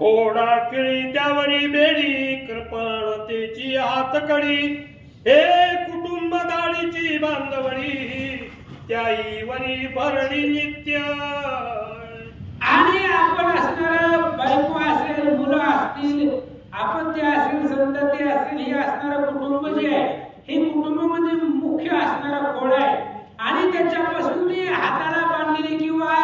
खोडा किळी त्यावरी बेडी कृपणतेची हातकडी हे कुटुंब दाढीची बांधवडी त्याही वरी भरणी नित्य आणि आपण असणार बायको असेल मुलं असतील आपण ते असेल संतती असेल हे असणार कुटुंब जे आहे हे कुटुंब म्हणजे मुख्य असणारा खोड आहे आणि त्याच्यापासून ती हाताला बांधलेली किंवा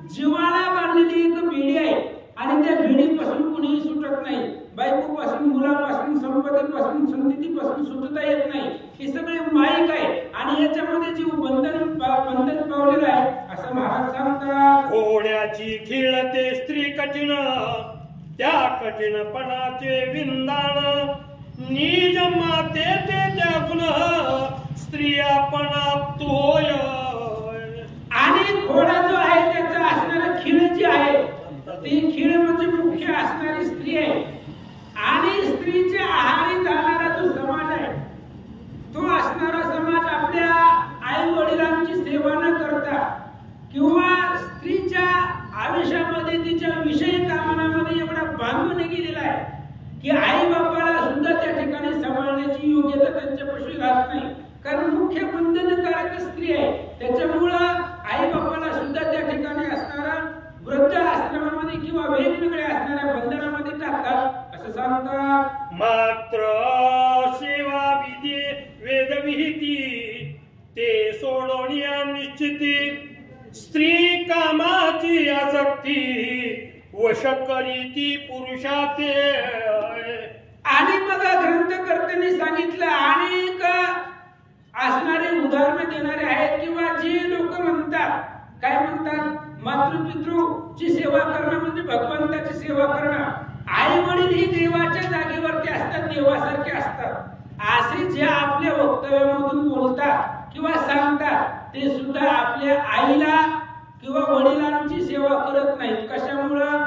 जीवाला बांधलेली एक बेडी आहे आणि त्या बेडीपासून कुणीही सुटत नाही बायकोपासून मुलापासून संपत्तीपासून संततीपासून सुटता येत नाही हे सगळे माईक आहे आणि याच्यामध्ये जीव बंधन पावलेलं आहे असं महाराज सांगतात घोड्याची खिळते स्त्री कठीण त्या कठीणपणाचे विंदाण निज माते ते त्या गुण स्त्रियापणा तोय आणि घोडा जो आहे त्याचा असणारा खिळ जी आहे ती खिळ म्हणजे मुख्य असणारी स्त्री आहे आणि स्त्रीच्या आहारी जाणारा जो समाज आहे तो असणारा समाज आपल्या आई वडिलांची सेवा न करता किंवा स्त्रीच्या आयुष्यामध्ये तिच्या विषय कामनामध्ये एवढा बांधून गेलेला आहे की आई बापाला सुद्धा त्या ठिकाणी सांभाळण्याची योग्यता त्यांच्यापाशी राहत नाही कारण मुख्य बंधनकारक स्त्री आहे त्याच्यामुळं आई बापाला सुद्धा त्या ठिकाणी असणारा वृद्ध आश्रमामध्ये किंवा वेगवेगळ्या असणाऱ्या बंधनामध्ये टाकतात असं सांगतात मात्र सेवा विधी वेदविहिती ते सोडवण्या निश्चिती स्त्री कामाची आसक्ती वश करीती पुरुषाचे आणि मग ग्रंथकर्त्यांनी सांगितलं अनेक असणारे उदाहरण देणारे आहेत किंवा जे लोक म्हणतात काय म्हणतात मातृपितृची सेवा करणं म्हणजे भगवंताची सेवा करणं आई वडील ही देवाच्या जागेवरती असतात देवासारखे असतात असे जे आपल्या वक्तव्यामधून बोलतात किंवा सांगतात ते सुद्धा आपल्या आईला किंवा वडिलांची सेवा करत नाहीत कशामुळं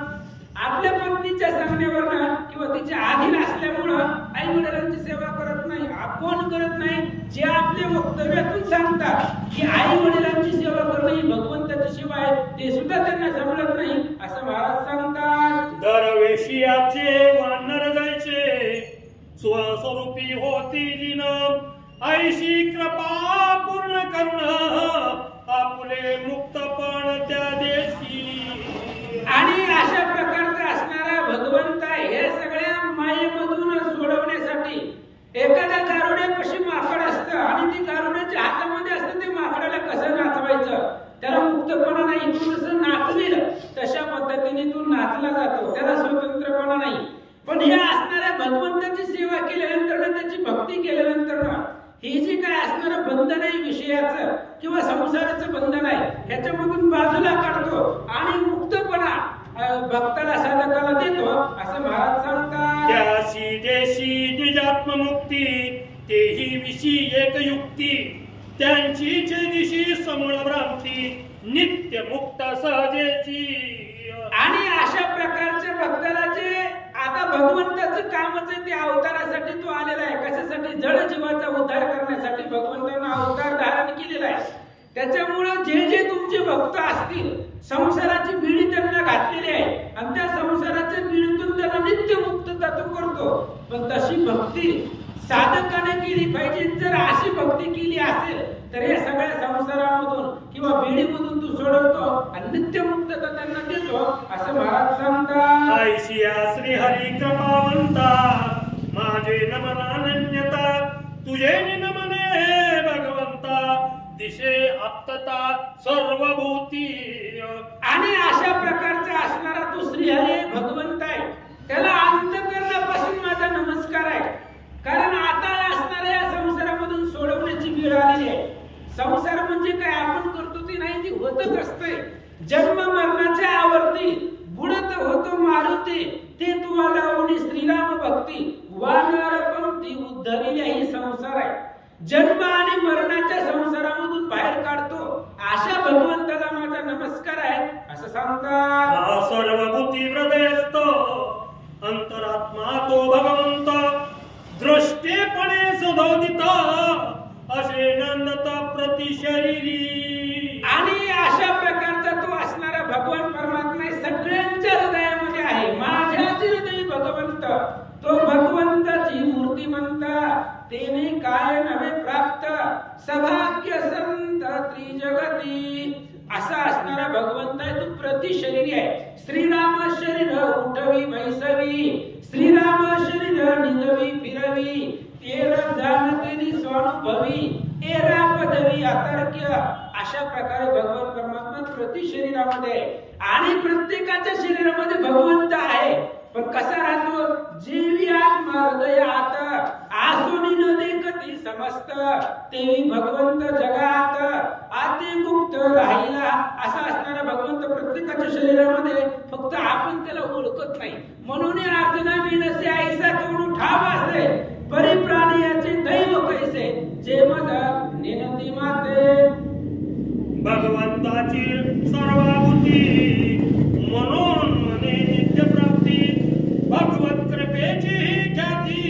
आपल्या पत्नीच्या सांगण्यावरनं किंवा तिच्या आधीन असल्यामुळं आई वडिलांची सेवा करत नाही आपण करत नाही जे आपल्या वक्तव्यातून सांगतात की आई वडिलांची सेवा करणं ही भगवंताची सेवा आहे ते सुद्धा त्यांना जमत नाही असं महाराज सांगतात दरवेशियाचे वानर जायचे स्वस्वरूपी होती लीन ऐशी कृपा पूर्ण करुण आपले मुक्तपण त्या देशी आणि अशा प्रकारचा असणारा भगवंत हे सगळ्या मायेमधून सोडवण्यासाठी एखाद्या गारुड्यापाशी माकड असतं आणि ती गारुड्याच्या हातामध्ये असतं ते माकडाला कसं नाचवायचं त्याला मुक्तपणा नाही तू जसं नाचलेल तशा पद्धतीने तू नाचला जातो त्याला स्वतंत्रपणा नाही पण हे असणाऱ्या भगवंताची सेवा केल्यानंतर त्याची भक्ती केल्यानंतर हे जे काय असणारं बंधन आहे विषयाचं किंवा संसाराचं बंधन आहे ह्याच्यामधून बाजूला काढतो आणि मुक्तपणा भक्ताला साधकाला देतो असं महाराज सांगतात त्यासी देशी निजात्ममुक्ती तेही विशी एक युक्ती त्यांची दिशी समूळ भ्रांती नित्य मुक्त सहजेची आणि अशा प्रकारच्या भक्ताला जे आता भगवंताचं कामच आहे ते अवतारासाठी तो आलेला आहे कशासाठी जड जीवाचा उद्धार करण्यासाठी भगवंतानं अवतार धारण केलेला आहे त्याच्यामुळं जे जे तुमचे भक्त असतील संसाराची बिडी त्यांना घातलेली आहे आणि त्या संसाराच्या बिडीतून त्यांना नित्य मुक्तता तो करतो पण तशी भक्ती साधकाने केली पाहिजे जर अशी भक्ती केली असेल तर या सगळ्या संसारामधून किंवा बिडीमधून तू सोडवतो आणि नित्य मुक्तता त्यांना देतो असं महाराज सांगतात ऐशिया श्री हरी कृपावंता माझे नमन अनन्यता तुझे नमने भगवंता दिशे आप्तता सर्वभूती आणि अशा प्रकारचा असणारा तो श्रीहरी भगवंत आहे त्याला अंतःकरणापासून माझा नमस्कार आहे कारण आता असणाऱ्या या संसारामधून सोडवण्याची वेळ आलेली आहे संसार म्हणजे काय आपण करतो ते नाही ती होतच असते जन्म मरणाच्या आवर्ती बुडत होतो मारुती ते तुम्हाला ओढी श्रीराम भक्ती वानर पंक्ती उद्धरलेली ही संसार आहे जन्म आणि मरणाच्या संसारामधून बाहेर काढतो अशा भगवंताला माझा नमस्कार आहे असं सांगतात सर्वभूती हृदयस्थ अंतरात्मा तो भगवंत दृष्टेपणे सुधोदिता असे नंदत प्रतिशरीरी आणि अशा प्रकारचा तो असणारा भगवान परमात्मा सगळ्यांच्या हृदयामध्ये आहे माझ्याच तो भगवंताची मूर्ती म्हणता तेने काय नव्हे प्राप्त सभाग्य संत त्रिजगती असा असणारा भगवंत आहे. तो प्रतिशरीरी आहे. श्रीराम शरीर उठवी बैसवी श्रीराम शरीर निजवी फिरवी तेरा जाणतेनी स्वानुभवी एरा पदवी अतर्क्य अशा प्रकारे भगवान परमात्मा प्रति शरीरामध्ये आणि प्रत्येकाच्या शरीरामध्ये भगवंत आहे. पण कसा राहतो जीवी आत्मा हृदय आता आसुनी न देखती समस्त तेवी भगवंत जगात आते गुप्त राहिला असा असणारा भगवंत प्रत्येकाच्या शरीरामध्ये फक्त आपण त्याला ओळखत नाही. म्हणून अर्जुना विनसे ऐसा कोण ठाव असे परिप्राणियाचे दैव कैसे जे मद निनती माते भगवंताची सर्वाभूती म्हणून मने नित्य प्राप्ती भगवत कृपेची ख्याती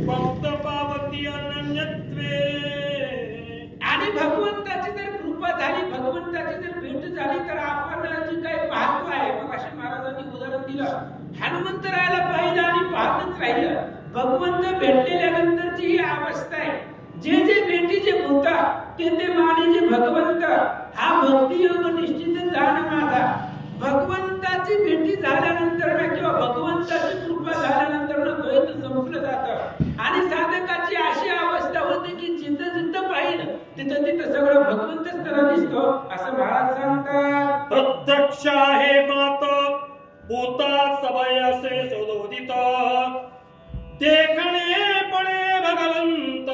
फक्त पावती अनन्यत्वे. आणि भगवंताची जर कृपा झाली भगवंताची जर भेट झाली तर आपण जी काही पाहतो आहे मग अशा महाराजांनी उदाहरण दिलं हनुमंतरायाला पाहिलं आणि पाहतच राहिलं. भगवंत भेटलेल्यानंतरची ही अवस्था आहे. जे जे भेटीचे होता ते मानेचे भगवंत हा भक्ती योग निश्चित जाण माझा. भगवंताची भेटी झाल्यानंतर किंवा भगवंताची कृपा झाल्यानंतर द्वैत संपलं जातं आणि साधकाची अशी अवस्था होते की जिथं जिथं पाहिलं तिथं तिथं सगळं भगवंतच त्याला दिसतो असं महाराज सांगतात. प्रत्यक्ष आहे मात भूता सवय असे सदोदित देखणेपणे भगवंत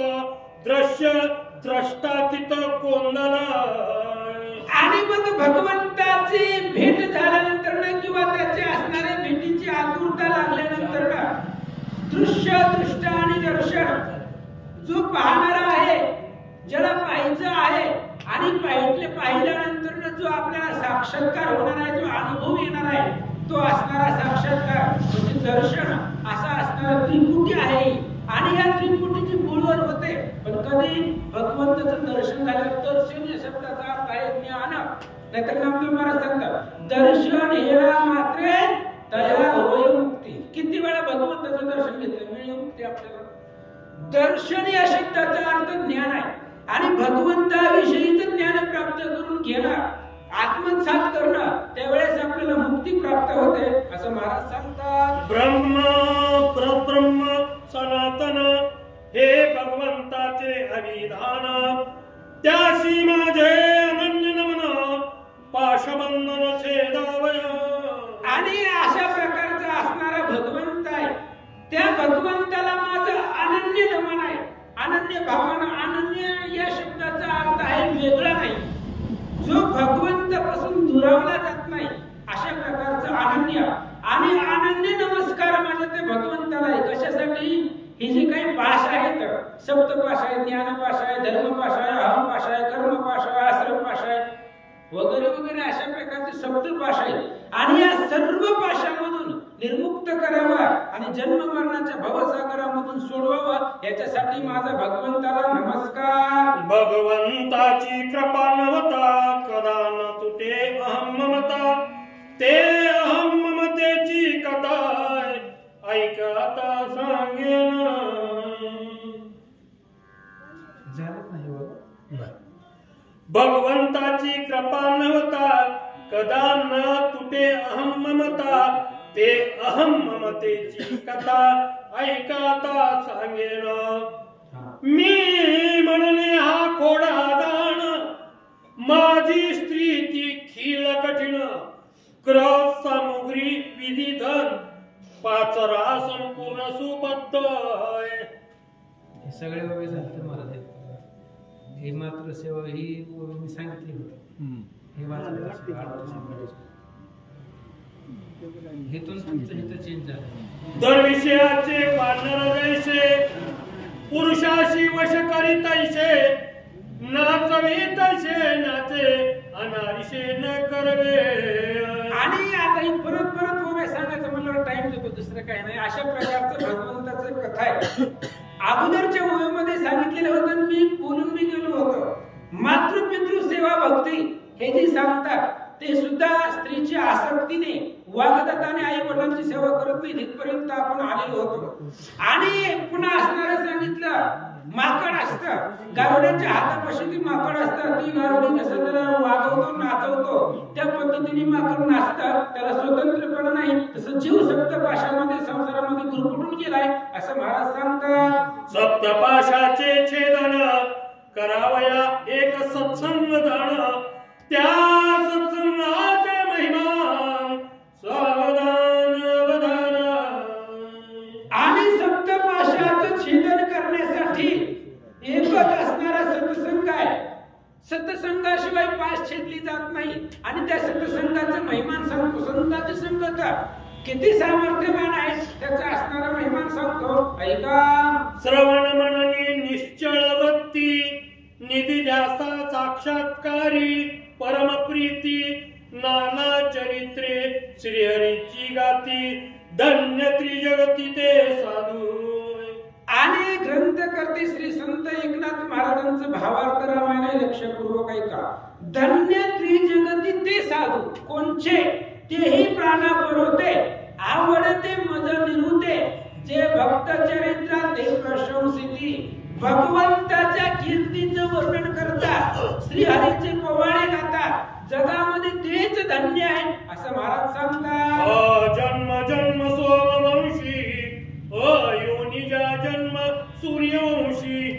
दृश्य द्रष्टा तिथ कोंदण. आणि मग भगवंताची भेट झाल्यानंतर किंवा त्याची असणाऱ्या भेटीची आतुरता लागल्यानंतर दृश्य दृष्ट आणि दर्शन जो पाहणारा आहे ज्याला पाहायचं आहे आणि पाहिल्यानंतर जो आपल्याला साक्षात्कार होणार आहे जो अनुभव येणार आहे तो असणारा साक्षात्कार म्हणजे दर्शन असा असणारा त्रिपुटी आहे. आणि या त्रिपुटीची मूळवर होते पण कधी भगवंताचं दर्शन झालं. दर्शन या शब्दाचा अर्थ आहे ज्ञान. नाहीतर नामदेव महाराज सांगतात दर्शन हेरा मात्रे तया होय मुक्ती. किती वेळा भगवंताचं दर्शन घेतलं मिळेल मुक्ती आपल्याला. दर्शन या शब्दाचा अर्थ ज्ञान आहे आणि भगवंताविषयीचं ज्ञान प्राप्त करून घेणं आत्मसात करणं त्यावेळेस आपल्याला मुक्ती प्राप्त होते असं महाराज सांगतात. ब्रह्म परब्रह्म सनातन हे भगवंताचे अभिधान त्यासी माझे अनन्य नमन पाशबंधन छेदावय. आणि अशा प्रकारचा असणारा भगवंत आहे त्या भगवंताला माझं अनन्य नमन आहे. अनन्य भावना अनन्य या शब्दाचा अर्थ आहे वेगळा नाही जो भगवंतापासून दुरावला जात नाही अशा प्रकारचं अनन्य. आणि अनन्य नमस्कार माझा ते भगवंताला आहे. कशासाठी हे जे काही पाश आहेत सप्तपाश आहे ज्ञानपाश आहे धर्मपाश आहे अहमपाश आहे कर्मपाश आहे आश्रमपाश आहे वगैरे वगैरे अशा प्रकारचे सप्तपाश आहेत. आणि या सर्व पाशामधून निर्मुक्त करावा आणि जन्म मरणाच्या भवसागरामधून सोडवावा याच्यासाठी माझा भगवंताला नमस्कार. भगवंताची कृपा नव्हता कदा न तुटे अहम ममता ते अहम ममतेची कथा ऐकता सांगेन. भगवंताची कृपा नव्हता कदा न तुटे अहम ममता ते अहम ममतेची कथा ऐकता सांगेन. मी म्हणणे हा खोडा दाण माझी स्त्री ती खीळ कठीण क्रस सामुग्री विधी धन पाचरा संपूर्ण सुबद्ध. हे सगळे वगैरे झाले महाराज हे मात्र सेवा ही मी सांगितली होती हे हेतून तुमचं हित चेंज झालं. दरविषयाचे वानर जैसे पुरुषाशी वश करीतैसे नाचवे तैसे नाचे अनारिसे न करवे. आणि आता ही परत परत उभे सांगायचं म्हणलं टाइम देतो दुसरं काही नाही. अशा प्रकारचं भगवंताचं कथा आहे. अगोदरच्या ओळीमध्ये सांगितलेलं होतं मी बोलून मी गेलो होतो मातृपितृ सेवा भक्ती हे जे सांगतात ते सुद्धा स्त्रीच्या आसक्तीने वागदत्ताने आई वडिलांची सेवा करत नाही तिथपर्यंत आपण आलेलो होतो. आणि पुन्हा असणारं सांगितलं माकड असतं, गारुड्याच्या हातापाशी ती माकड असतं, ती गारुडी जसं त्याला वागवतो नाचवतो त्या पद्धतीने माकड नाचतं, त्याला स्वतंत्रपणा नाही. तसं जीव सप्तपाशामध्ये संसारामध्ये गुरफटून गेलाय असं महाराज सांगतात. सप्तपाशाचे छेदन करावया एक सत्संग जाण, त्या सत्संगाचे महिमा सावधान वधान. आणि सप्तपाशाचं छेदन करण्यासाठी एकच असणारा सत्संग आहे. सत्संगाशिवाय पाश छेदली जात नाही. आणि त्या सत्संगाचं महिमान सांगतो. संतांची संगत किती सामर्थ्यवान आहे त्याचा असणारा महिमान सांगतो. ऐका. श्रवण मननी निश्चळ वृत्ती, निधी ध्यासा साक्षात्कारी, परम प्रीती नाना चरित्रे श्रीहरीची गाती, धन्य त्रिजगती ते साधू. आणि ग्रंथकर्ते श्री संत एकनाथ महाराजांचं भावार्थ रामायण आहे. लक्षपूर्वक ऐका. धन्य त्रिजगती ते साधू कोणचे? तेही प्राणा परोते, आवडते मज निरुते, जे भक्त चरित्रात ते प्रशंसिती, भगवंताच्या कीर्तीचं वर्णन करतात, श्रीहरीचे पोवाडे गातात, जगामध्ये तेच धन्य आहे असं महाराज सांगतात. जन्म जन्म सोमवंशी, योनिजा जन्म सूर्यवंशी,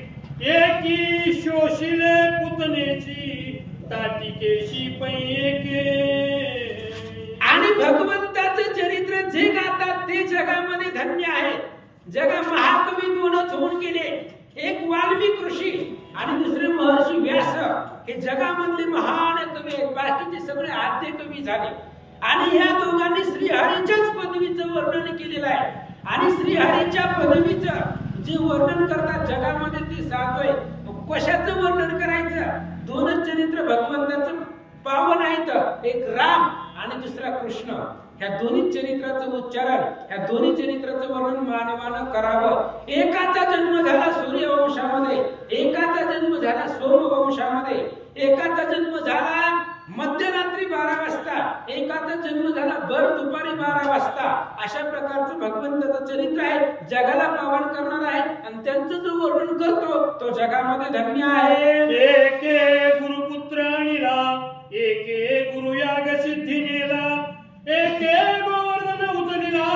एकी शोषिले पुतनेची, ताटिकेशी पैके. आणि भगवंताचं चरित्र जे गातात ते जगामध्ये धन्य आहे. जगा महाकवी दोनच होऊन गेले, एक वाल्मिक ऋषी आणि दुसरे महर्षी व्यास. हे जगामधले महान कवी आहेत. बाकीचे सगळे आद्य कवी झाले. आणि या दोघांनी श्रीहरीच्याच पदवीचं वर्णन केलेलं आहे. आणि श्रीहरीच्या पदवीचं जे वर्णन करतात जगामध्ये ते साधू आहे. कशाचं वर्णन करायचं? दोनच चरित्र भगवंताचं पावन आहेत, एक राम आणि दुसरा कृष्ण. ह्या दोन्ही चरित्राचं उच्चारण, ह्या दोन्ही चरित्राचं वर्णन मानवानं करावं. एकाचा जन्म झाला सूर्यवंशामध्ये, एकाचा जन्म झाला सोमवंशामध्ये, एकाचा जन्म झाला मध्यरात्री 12 वाजता, एकाचा जन्म झाला भर दुपारी 12 वाजता. अशा प्रकारचं भगवंताचं चरित्र आहे, जगाला पावन करणार आहे. आणि त्यांचं जो वर्णन करतो तो जगामध्ये धन्य आहे. एके गुरुपुत्र आणिला, एके गुरु याग सिद्धी नेला, एके गोवर्धन उचलिला,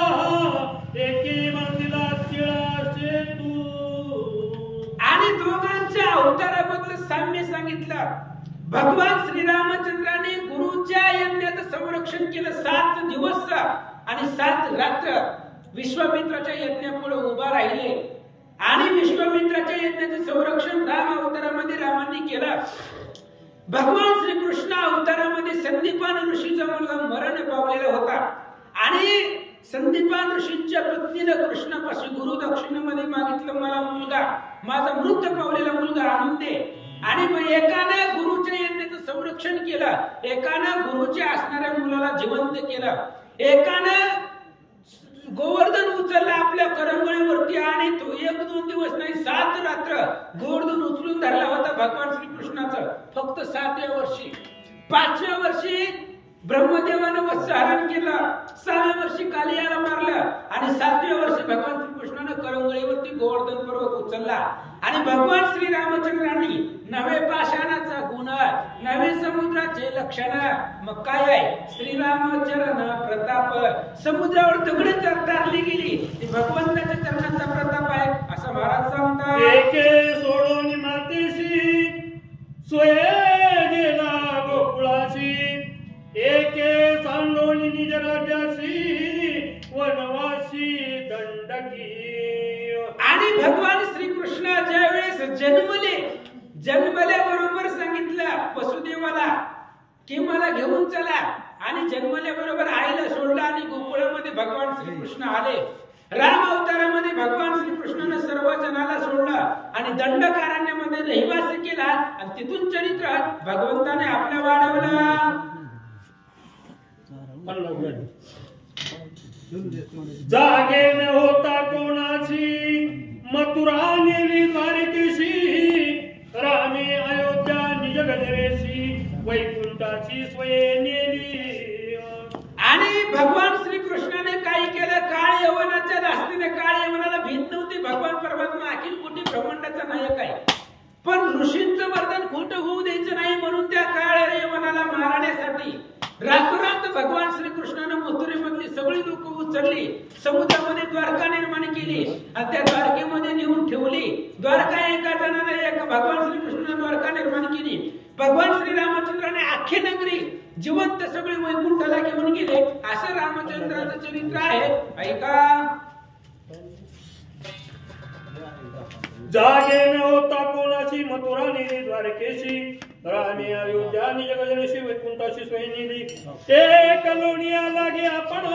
एके बांधिला तिळाचे तू. आणि दोघांच्या अवतारामधलं साम्य सांगितलं. भगवान श्रीरामचंद्राने गुरुच्या यज्ञाचं संरक्षण केलं 7 दिवस आणि 7 रात्र. विश्वामित्राच्या यज्ञापुढे उभा राहिले आणि विश्वामित्राच्या यज्ञाचं संरक्षण राम अवतारामध्ये रामांनी केलं. भगवान श्रीकृष्ण अवतारामध्ये संदीपान ऋषीचा मुलगा मरण पावलेला होता. आणि संदीपान ऋषींच्या पत्नीनं कृष्णापाशी गुरु दक्षिणेमध्ये मागितलं, मला मुलगा, माझा मृत पावलेला मुलगा आणून दे. आणि एकानं गुरुच्या यज्ञाचं संरक्षण केलं, एकानं गुरुच्या असणाऱ्या मुलाला जिवंत केलं, एकानं गोवर्धन उचलला आपल्या करंगळीवरती आणि तो 1-2 दिवस नाही 7 रात्र गोवर्धन उचलून धरला होता भगवान श्रीकृष्णाचं. फक्त 7व्या वर्षी. 5व्या वर्षी ब्रह्मदेवानं वत्सहरण केलं, 6व्या वर्षी कालियाला मारलं आणि 7व्या वर्षी भगवान श्रीकृष्णानं करंगळीवरती गोवर्धन पर्वत उचलला. आणि भगवान श्रीरामचंद्रांनी नवे पाषाणाचा गुण, नवे समुद्राचे लक्षण. मग काय आहे? श्रीरामचरण प्रताप. समुद्रावर दगड तारली गेली, ती भगवंताच्या चरणाचा प्रताप आहे असं महाराज सांगतात. एके सोडून मातेशी सोये गेला गोकुळाशी, एके सांडोन निज राज्याशी वनवासी दंडकी. आणि भगवान श्रीकृष्ण ज्यावेळेस जन्मल्याबरोबर सांगितलं वसुदेवाला की मला घेऊन चला. आणि जन्मल्याबरोबर आईला सोडलं आणि गोकुळामध्ये भगवान श्रीकृष्ण आले. राम अवतारामध्ये भगवान श्रीकृष्णाने सर्व जनाला सोडलं आणि दंडकारण्यामध्ये रहिवास केला. आणि तिथून चरित्र भगवंताने आपल्या वाढवलं. जागे न होता कोणाची मथुरा नेली द्वारकेशी, रामे अयोध्या निज गजरेशी वैकुंठाची स्वये नेली. आणि भगवान पण ऋषींचं वर्तन खोटं होऊ द्यायचं नाही म्हणून त्या काळ्या यवनाला मारण्यासाठी रातोरात भगवान श्रीकृष्णानं मथुरेमधली सगळी लोक उचलली, समुद्रामध्ये द्वारका निर्माण केली आणि त्या द्वारकेमध्ये नेऊन ठेवली. द्वारका एका जणाने भगवान श्रीकृष्णाने द्वारका निर्माण केली. भगवान श्रीरामचंद्राने अख्खी नगरी जिवंत सगळी वैकुंठाला घेऊन गेले. असं रामचंद्राचं चरित्र आहे. ऐका. जागे न होता कोणाची मथुरा नेली द्वारकेशी, रामे अयोध्या निज गजरेशी वैकुंठाशी सोय नेली. एक लोणिया लागे आपण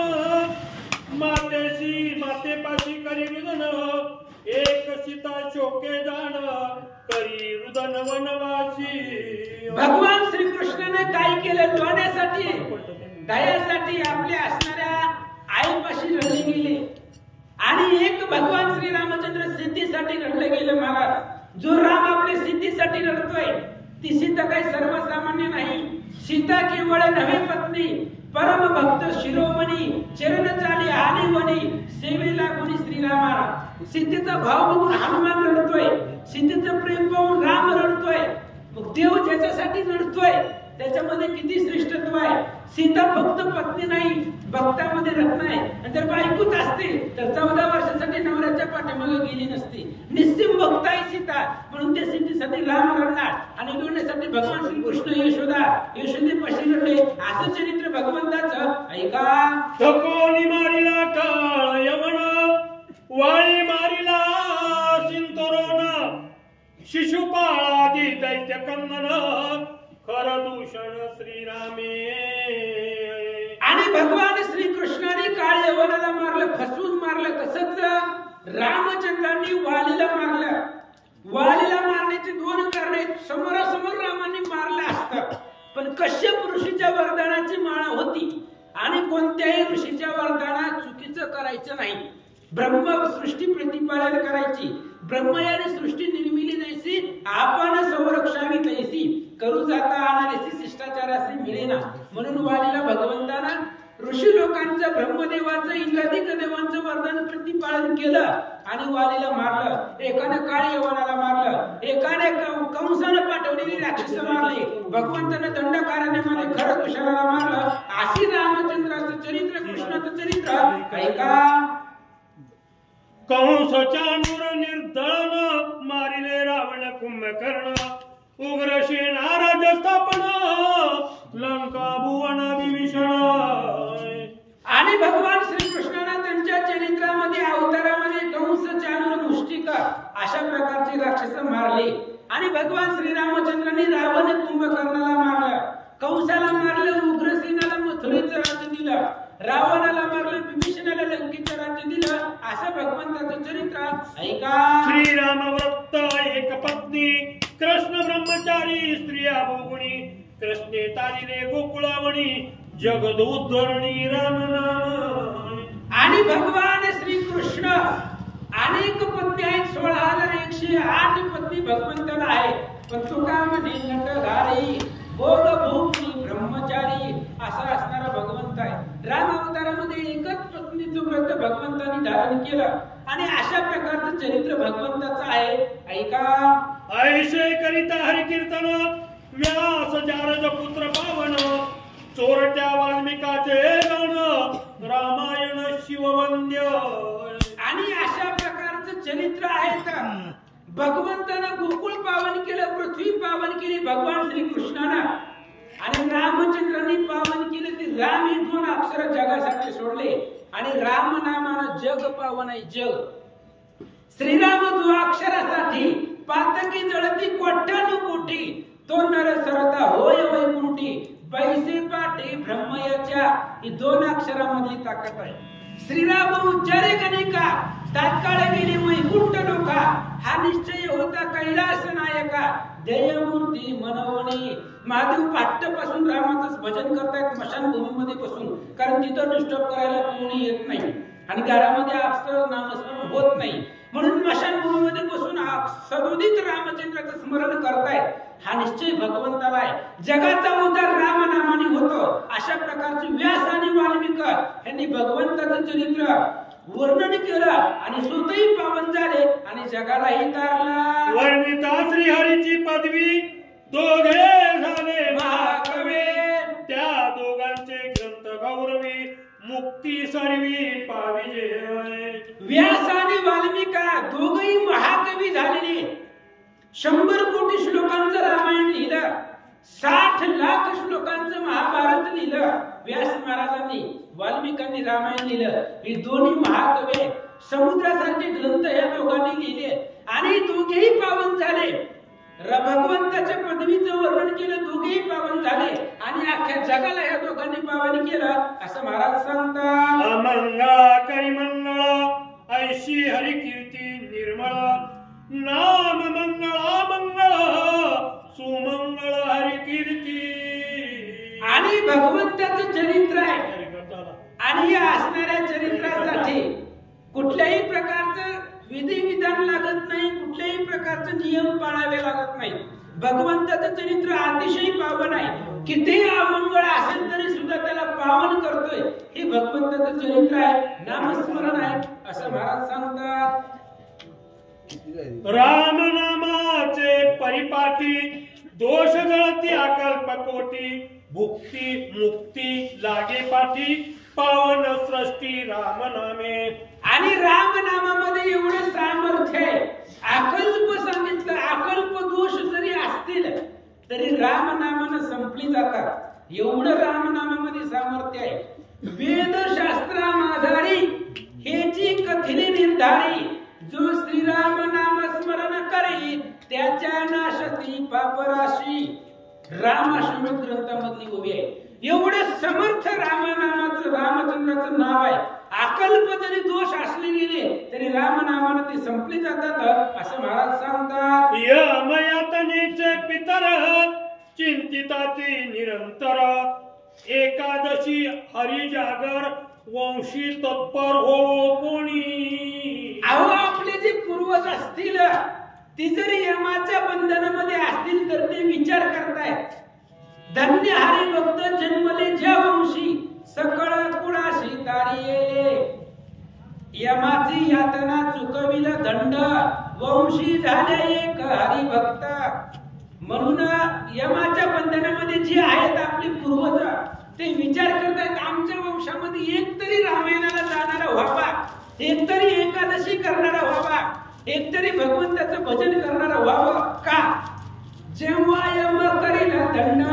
मातेशी, मातेपाशी करी रुदन, एक सीता शोके जाण करी रुदन वनवासी. भगवान श्रीकृष्णाने काय केलं? द्वाण्यासाठी, दयासाठी आपल्या असणाऱ्या आईपाशी रडले गेले. आणि एक भगवान श्री रामचंद्र सिद्धीसाठी रडले गेले. महाराज, जो राम आपल्या सिद्धीसाठी रडतोय ती सीता काही सर्वसामान्य नाही. सीता केवळ नवे पत्नी, परम भक्त शिरोमणी, चरण चाली आली वनी, सेवेला गुणी श्रीरामा. सीतेचा भाव बघून हनुमान रडतोय, सीतेचं प्रेम पाहून राम रडतोय. मग देव ज्याच्यासाठी रडतोय त्याच्यामध्ये किती श्रेष्ठत्व आहे. सीता फक्त पत्नी नाही, भक्तामध्ये रत्न आहे. आणि जर बायकोच असते तर 14 वर्षासाठी नवऱ्याच्या पाठीमागे गेली नसती. निस्सिम भक्त आहे सीता, म्हणून त्या सीतेसाठी राम रडणार आणि लोण्यासाठी भगवान श्रीकृष्ण यशोदेपाशी रडले. असं चरित्र भगवंताचं. ऐका. कोणी मारिला काळ यवन, वाळी मारिला सिंतरोन, शिशुपाळादी दैत्य कंदन, खर दूषण श्रीरामे. आणि भगवान श्रीकृष्णाने काळ यवनाला मारलं, फसवून मारलं. तसंच रामचंद्रांनी वालीला मारलं. वालीला मारण्याची 2 कारणे. समोरासमोर रामाने मारलं असतं, पण कश्यप ऋषीच्या वरदानाची माळा होती आणि कोणत्याही ऋषीच्या वरदानात चुकीचं करायचं नाही. ब्रह्म सृष्टी प्रतिपालन करायची. ब्रह्मयाने सृष्टी निर्मिली नाहीसी, आपण संरक्षावी तैसी, करू जाता आणारेसी शिष्टाचारासी मिळेना. म्हणून वालीला भगवंताना ऋषी लोकांचं, ब्रह्मदेवाचं, इंद्रादिक देवांचं वरदान प्रतिपालन केलं आणि वालीला मारलं. एकाने काळ यवनाला मारलं, एकाने कंसानं पाठवलेली राक्षस मारली, भगवंतानं दंडकाराने मला खरं कुशाला मारलं. अशी रामचंद्राचं चरित्र, कृष्णाचं चरित्र. ऐका. कंस चाणूर निर्दळन, मारिले रावण कुंभकर्ण, उग्र सेना राज स्थापन, लंका भुवन विभीषण. आणि भगवान श्रीकृष्णाने त्यांच्या चरित्रामध्ये, अवतारामध्ये कंस, चाणूर, मुष्टिका अशा प्रकारचे राक्षस मारले. आणि भगवान श्रीरामचंद्रांनी रावण कुंभकर्णाला मारलं, कंसाला मारलं, उग्रसेनाला मथुरेचं राज्य दिलं, रावणाला मारलं, विभीषणाला लंकेचं राज्य दिलं. असं भगवंताचं चरित्र. ऐका. श्रीराम व्रत एक पत्नी, कृष्ण ब्रह्मचारी, स्त्रिया बहुगुणी, कृष्णे तारिले गोकुळावणी, जगदोद्धरणी राम नाम. आणि भगवान श्रीकृष्ण अनेक पत्नी आहेत. 16,108 पत्नी भगवंताला आहे. पण तुका म्हणे नटघारी, भोग भूमी ब्रह्मचारी असा असणारा भगवंत आहे. राम अवतारामध्ये एकच पत्नीचं व्रत भगवंतांनी धारण केलं आणि अशा प्रकारचं चरित्र भगवंताचं आहे. ऐका. ऐसे करिता हरि कीर्तन, व्यास जारज पुत्र पावन, चोरट्या वाल्मिकाचे गण, रामायण शिववंद्य. आणि अशा प्रकारचं चरित्र आहे. भगवंतानं गोकुळ पावन केलं, पृथ्वी पावन केली भगवान श्रीकृष्णानं, आणि रामचंद्रांनी पावन केले. ते राम हे 2 अक्षर जगासाठी सोडले आणि राम नामानं जग पावन आहे. जग. श्रीराम 2 अक्षरासाठी पातकी जळती कोट्यानुकोटी, तो नर सरता होय वैकुंठी, पैसे पाठी ब्रह्मयाच्या. ही 2 अक्षरामधली ताकद आहे. श्रीराम उच्चारे गणिका, तात्काळ गेली वैकुंठ लोका, हा निश्चय होता कैलास नायका, ध्येयमूर्ती मनवणी. महादेव पाट्यापासून रामाचं भजन करतायत स्मशानभूमीमध्ये बसून, कारण तिथं डिस्टर्ब करायला कोणी येत नाही आणि घरामध्ये आपलं नामस्मरण होत नाही. म्हणून स्मशानभूमीमध्ये बसून सदोदित रामचंद्राचं स्मरण करतायत. हा निश्चय भगवंताला आहे. जगाचा उद्धार रामनामाने होतो. अशा प्रकारचे व्यास आणि वाल्मिक यांनी भगवंताचं चरित्र वर्णन केलं आणि स्वतःही पावन झाले आणि जगालाही तारला. वर्णिता श्रीहरीची पदवी दोघे झाले महाकवी, त्या दोघांचे ग्रंथ गौरवी मुक्ती सर्वी पाविजे. व्यास आणि वाल्मिका दोघही महाकवी झालेले. 100 कोटी श्लोकांचं रामायण लिहिलं, 60 लाख श्लोकांचं महाभारत लिहिलं व्यास महाराजांनी, वाल्मिकांनी रामायण लिहिलं. हे दोन्ही महाकवी समुद्रासारखे ग्रंथ या दोघांनी लिहिले आणि दोघेही पावन झाले. भगवंताच्या पदवीचं वर्णन केलं, दोघेही पावन झाले आणि अख्ख्या जगाला या दोघांनी पावन केलं असं महाराज सांगतात. अमंगळा करिमंगळ ऐशी हरी कीर्ती निर्मळ, नाम मंगळा मंगळ सुमंगळ हरी कीर्ती. आणि भगवंताचं चरित्र आहे आणि या असणाऱ्या चरित्रासाठी कुठल्याही प्रकारचं विधिविधान लागत नाही, कुठल्याही प्रकारचे नियम पाळावे लागत नाही. भगवंताचं चरित्र अतिशय पावन आहे. किती अमंगळ असेल तरी सुद्धा त्याला पावन करतोय. हे भगवंताचं चरित्र आहे, नामस्मरण आहे असं महाराज सांगतात. राम नामाचे परिपाठी दोष जळती अकल्पकोटी, भुक्ती मुक्ती लागे पाठी पावन सृष्टी राम नामे. आणि राम नामामध्ये एवढं सामर्थ्य आहे. अकल्प सांगितलं, अकल्प दोष जरी असतील तरी राम नामानं संपली जातात. एवढं राम नामामध्ये सामर्थ्य आहे. वेद शास्त्रा माझारी हेची कथिने निर्धारी, जो श्रीराम नाम स्मरण करी त्याच्या नाशती पापराशी. रामाश्रम ग्रंथामधली उभी आहे. एवढं समर्थ रामनामाचं, रामचंद्राचं नाव आहे. अकल्प जरी दोष असले गेले तरी रामनामाने ते संपले जातात असं महाराज सांगतात. यमयातनेचे पितर चिंतिताची निरंतर, एकादशी हरी जागर वंशी तत्पर हो कोणी. अहो आपले जे पूर्वज असतील ती जरी यमाच्या बंधनामध्ये असतील तर ते विचार करतायत. धन्य हरी भक्त जन्मले ज्या वंशी, सकळ कुळाशी तारिये. यमाची यातना चुकविल दंड, वंशी झाले एक हरी भक्त. म्हणून यमाच्या बंधनामध्ये जे आहेत आपले पूर्वज ते विचार करतायत आमच्या वंशामध्ये एक तरी रामायणाला जाणारा व्हावा, एक तरी एकादशी करणारा व्हावा, एक तरी भगवंताचं भजन करणारा व्हावं. का? जेव्हा यम करील दंड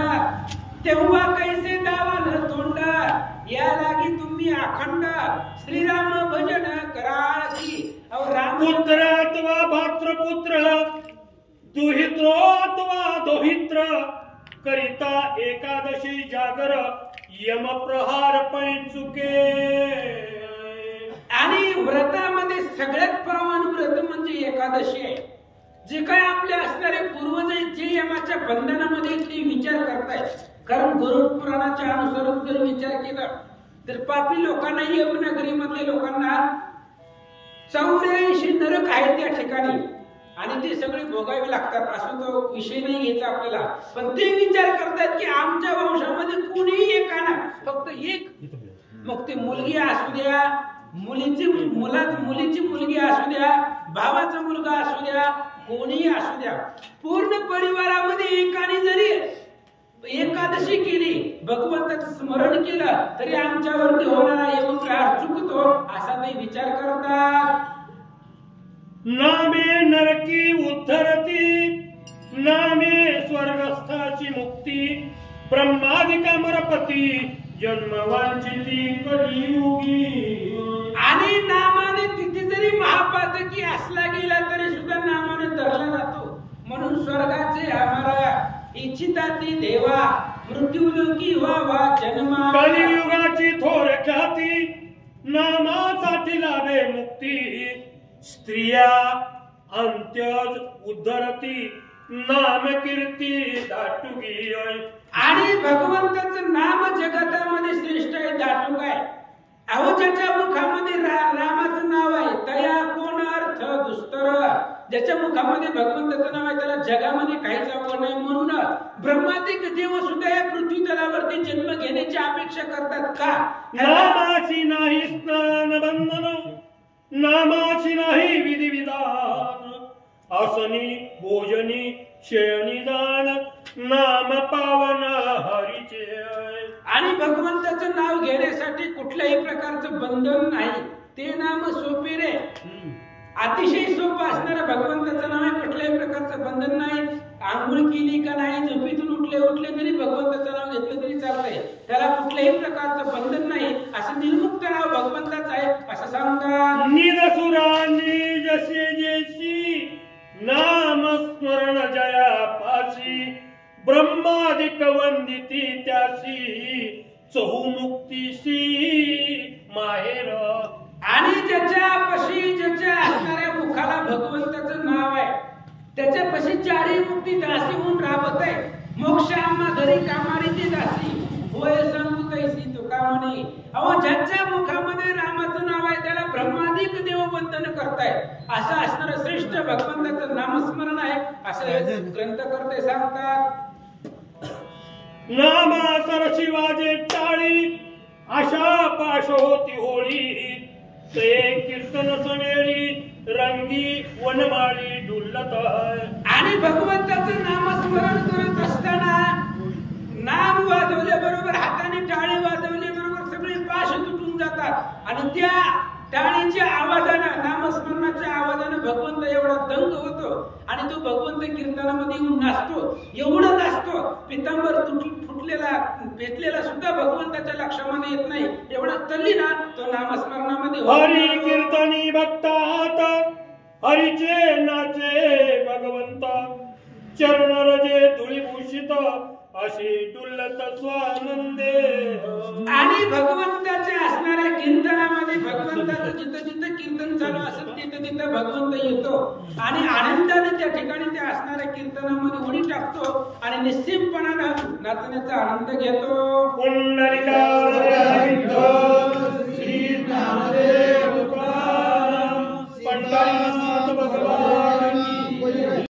तेव्हा कैसे दावाल तोंड, या लागी तुम्ही अखंड श्रीराम भजन कराची. राम पुत्र अथवा भातृपुत्र, दुहित्रो अथवा दोहित्र, करिता एकादशी जागर यम प्रहार पै चुके. आणि व्रतामध्ये सगळ्यात पावन व्रत म्हणजे एकादशी आहे. जे काय आपले असणारे पूर्वज आहेत जे यमाच्या बंधनामध्ये ते विचार करतायत. कारण गरुड पुराणाच्या अनुसार जर विचार केला तर पापी लोकांना, यमनगरी मधल्या लोकांना 84 नरक आहेत त्या ठिकाणी आणि ते सगळे भोगावे लागतात. असं तो विषय नाही घ्यायचा आपल्याला. पण ते विचार करतात की आमच्या वंशामध्ये कुणीही एकाना फक्त एक, मग ते मुलगी असू द्या, मुलीची मुलगी असू द्या, भावाचा मुलगा असू द्या, कोणीही असू द्या, पूर्ण परिवारामध्ये एकाने जरी एकादशी केली, भगवंताचं स्मरण केलं तरी आमच्यावरती होणारा यमप्रहार चुकतो असा ते विचार करतात. नामे नरकी उद्धरती, नामे स्वर्गस्थाची मुक्ती, ब्रह्मादिका मरपती जन्मवांचिती कलियुगी. आणि नामाने किती जरी महापातकी असला गेला तरी सुद्धा नामाने धरला जातो. म्हणून स्वर्गाचे आम्हाला इच्छिताती देवा, मृत्यूलोकी व्हावा जन्मा. कलियुगाची थोर ख्याती, नामासाठी लाभे मुक्ती. स्त्रिया अंत्यज उद्धरती, नाम कीर्ती दाटुगी. आणि भगवंताचं नाम जगतामध्ये श्रेष्ठ आहे, दाटूक आहे. अहो ज्याच्या मुखामध्ये रामाचं नाव आहे तया कोण अर्थ दुस्तर. ज्याच्या मुखामध्ये भगवंताचं नाव आहे त्याला जगामध्ये काहीच अवघड नाही. म्हणून ब्रह्मादिक देव सुद्धा या पृथ्वी तलावरती जन्म घेण्याची अपेक्षा करतात. का? नामाची नाही स्नान बंधन, नामाची नाही विधिविधान, आसनी भोजनी शयनी दान, नाम पावन हरीचे. आणि भगवंताचं नाव घेण्यासाठी कुठल्याही प्रकारचं बंधन नाही. ते नाम सोपे रे, अतिशय सोपं असणारं भगवंताचं नाव आहे. कुठल्याही प्रकारचं बंधन नाही. आंघोळ केली का नाही, झोपेतून उठले तरी भगवंताचं नाव घेतलं तरी चालतंय. त्याला कुठल्याही प्रकारचं बंधन नाही. असं निर्मुक्त नाव भगवंताचं आहे असं सांगतात. निरसुरांनी जसे जेशी नाम स्मरण जया पाशी, ब्रह्मादिक वंदिती त्यासी, चहुमुक्तीसी माहेर. आणि ज्याच्यापाशी ज्याच्या असणाऱ्या मुखाला भगवंताचं नाव आहे त्याच्यापाशी चारी मुक्ती दासी होऊन राबत आहे. मोक्ष आम्हा घरी कामारी ती दासी होय सांगू तैसी तुका म्हणे. अहो ज्याच्या मुखामध्ये रामाचं नाव आहे त्याला ब्रह्मादिक देवबंधन करताय. असं असणारं श्रेष्ठ भगवंताचं नामस्मरण आहे असं ग्रंथकर्ते सांगतात. नामा सरशी वाजे टाळी, आशा पाश होती होळी, ते कीर्तन सनेरी रंगी वनमाळी डुलत. आणि भगवंताचं नामस्मरण करत असताना नाम वाजवल्याबरोबर, हाताने टाळी वाजवल्याबरोबर सगळे पाश तुटून जातात. आणि त्या टाळीच्या आवाजानं, नामस्मरणाच्या आवाजानं भगवंत एवढा दंग होतो आणि तो भगवंत कीर्तनामध्ये येऊन नाचतो. एवढं नाचतो, पितांबर फुटलेला भेटलेला सुद्धा भगवंताच्या लक्षामध्ये येत नाही. एवढा तल्लीन तो नामस्मरणामध्ये. हरी कीर्तनी भक्तात हरीचे नाचे भगवंता, चरण रजे धुळीभूषित अशी डुलत स्वानंदे. आणि भगवंताचे असणाऱ्या कीर्तनामध्ये भगवंताचं जिथं जिथं कीर्तन चालू असेल तिथं तिथं भगवंत येतो आणि आनंदाने त्या ठिकाणी त्या असणाऱ्या कीर्तनामध्ये उडी टाकतो आणि निश्चितपणानं नाचण्याचा आनंद घेतो. पुंडलिका हरी हरी श्री नामदेव.